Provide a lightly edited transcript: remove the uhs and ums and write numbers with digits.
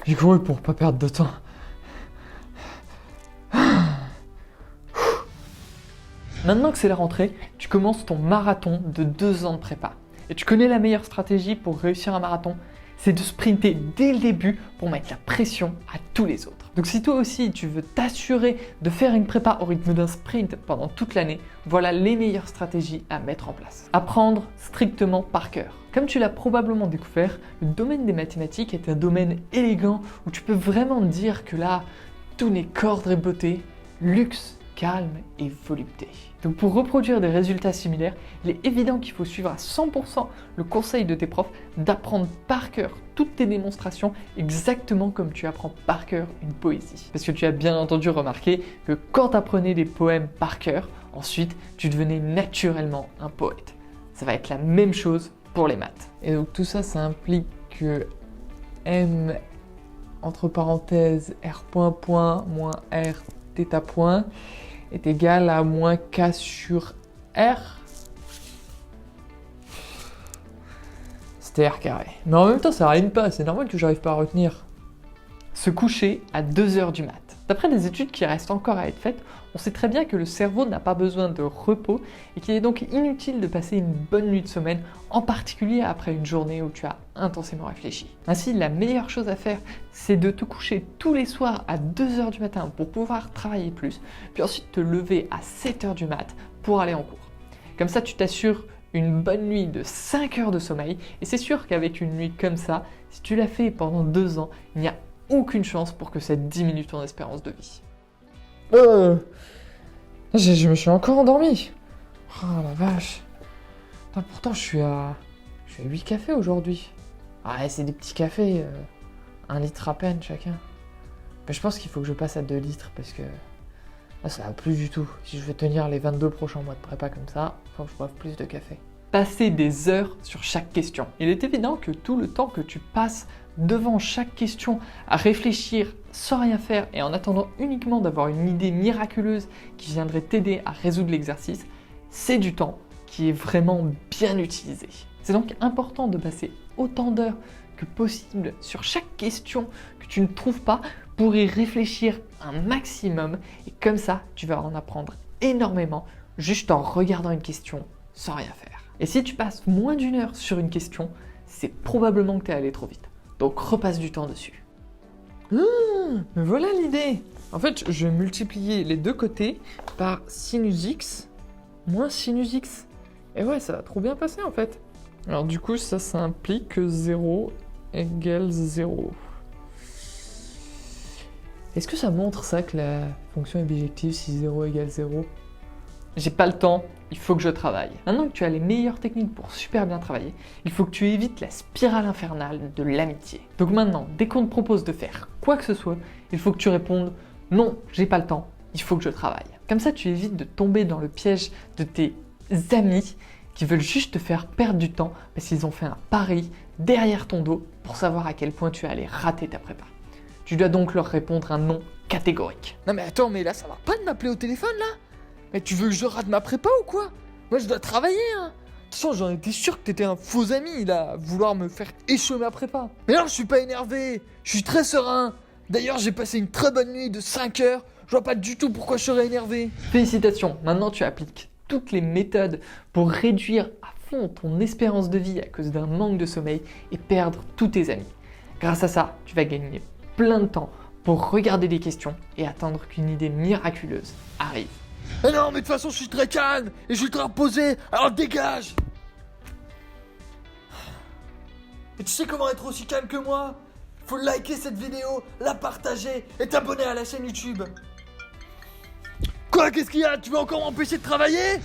J'ai couru pour pas perdre de temps. Maintenant que c'est la rentrée, tu commences ton marathon de 2 ans de prépa. Et tu connais la meilleure stratégie pour réussir un marathon? C'est de sprinter dès le début pour mettre la pression à tous les autres. Donc si toi aussi tu veux t'assurer de faire une prépa au rythme d'un sprint pendant toute l'année, voilà les meilleures stratégies à mettre en place. Apprendre strictement par cœur. Comme tu l'as probablement découvert, le domaine des mathématiques est un domaine élégant où tu peux vraiment dire que là, tout n'est qu'ordre et beauté, luxe, calme et volupté. Donc pour reproduire des résultats similaires, il est évident qu'il faut suivre à 100% le conseil de tes profs d'apprendre par cœur toutes tes démonstrations exactement comme tu apprends par cœur une poésie. Parce que tu as bien entendu remarqué que quand tu apprenais des poèmes par cœur, ensuite tu devenais naturellement un poète. Ça va être la même chose pour les maths. Et donc tout ça, ça implique que m entre parenthèses r point point moins r θ point est égal à moins k sur r. C'était r carré. Mais en même temps, ça rime pas, c'est normal que j'arrive pas à retenir. Se coucher à 2 heures du mat. D'après des études qui restent encore à être faites, on sait très bien que le cerveau n'a pas besoin de repos et qu'il est donc inutile de passer une bonne nuit de sommeil, en particulier après une journée où tu as intensément réfléchi. Ainsi, la meilleure chose à faire, c'est de te coucher tous les soirs à 2 heures du matin pour pouvoir travailler plus, puis ensuite te lever à 7 heures du mat pour aller en cours. Comme ça, tu t'assures une bonne nuit de 5 heures de sommeil et c'est sûr qu'avec une nuit comme ça, si tu l'as fait pendant 2 ans, il n'y a aucune chance pour que ça diminue ton espérance de vie. Je me suis encore endormi. Oh la vache. Putain, pourtant je suis à 8 cafés aujourd'hui. Ah, c'est des petits cafés, 1 litre à peine chacun. Mais je pense qu'il faut que je passe à 2 litres parce que là ça va plus du tout. Si je veux tenir les 22 prochains mois de prépa comme ça, il faut que je boive plus de café. Passer des heures sur chaque question. Il est évident que tout le temps que tu passes devant chaque question à réfléchir sans rien faire et en attendant uniquement d'avoir une idée miraculeuse qui viendrait t'aider à résoudre l'exercice, c'est du temps qui est vraiment bien utilisé. C'est donc important de passer autant d'heures que possible sur chaque question que tu ne trouves pas pour y réfléchir un maximum et comme ça tu vas en apprendre énormément juste en regardant une question sans rien faire. Et si tu passes moins d'1 heure sur une question, c'est probablement que tu es allé trop vite. Donc repasse du temps dessus. Mais voilà l'idée. En fait, je vais multiplier les deux côtés par sinus x moins sinus x. Et ouais, ça va trop bien passer en fait. Alors du coup, ça implique que 0 égale 0. Est-ce que ça montre ça que la fonction est bijective si 0 égale 0 ? J'ai pas le temps, il faut que je travaille. Maintenant que tu as les meilleures techniques pour super bien travailler, il faut que tu évites la spirale infernale de l'amitié. Donc maintenant, dès qu'on te propose de faire quoi que ce soit, il faut que tu répondes « Non, j'ai pas le temps, il faut que je travaille ». Comme ça, tu évites de tomber dans le piège de tes amis qui veulent juste te faire perdre du temps parce qu'ils ont fait un pari derrière ton dos pour savoir à quel point tu allais rater ta prépa. Tu dois donc leur répondre un non catégorique. Non mais attends, mais là ça va pas de m'appeler au téléphone là? Mais tu veux que je rate ma prépa ou quoi? Moi je dois travailler hein. De toute façon j'en étais sûr que t'étais un faux ami là, à vouloir me faire échouer ma prépa. Mais non, je suis pas énervé, je suis très serein. D'ailleurs j'ai passé une très bonne nuit de 5 heures, je vois pas du tout pourquoi je serais énervé. Félicitations, maintenant tu appliques toutes les méthodes pour réduire à fond ton espérance de vie à cause d'un manque de sommeil et perdre tous tes amis. Grâce à ça, tu vas gagner plein de temps pour regarder des questions et attendre qu'une idée miraculeuse arrive. Mais non, mais de toute façon, je suis très calme et je suis très reposé, alors dégage! Et tu sais comment être aussi calme que moi? Faut liker cette vidéo, la partager et t'abonner à la chaîne YouTube. Quoi, qu'est-ce qu'il y a? Tu veux encore m'empêcher de travailler?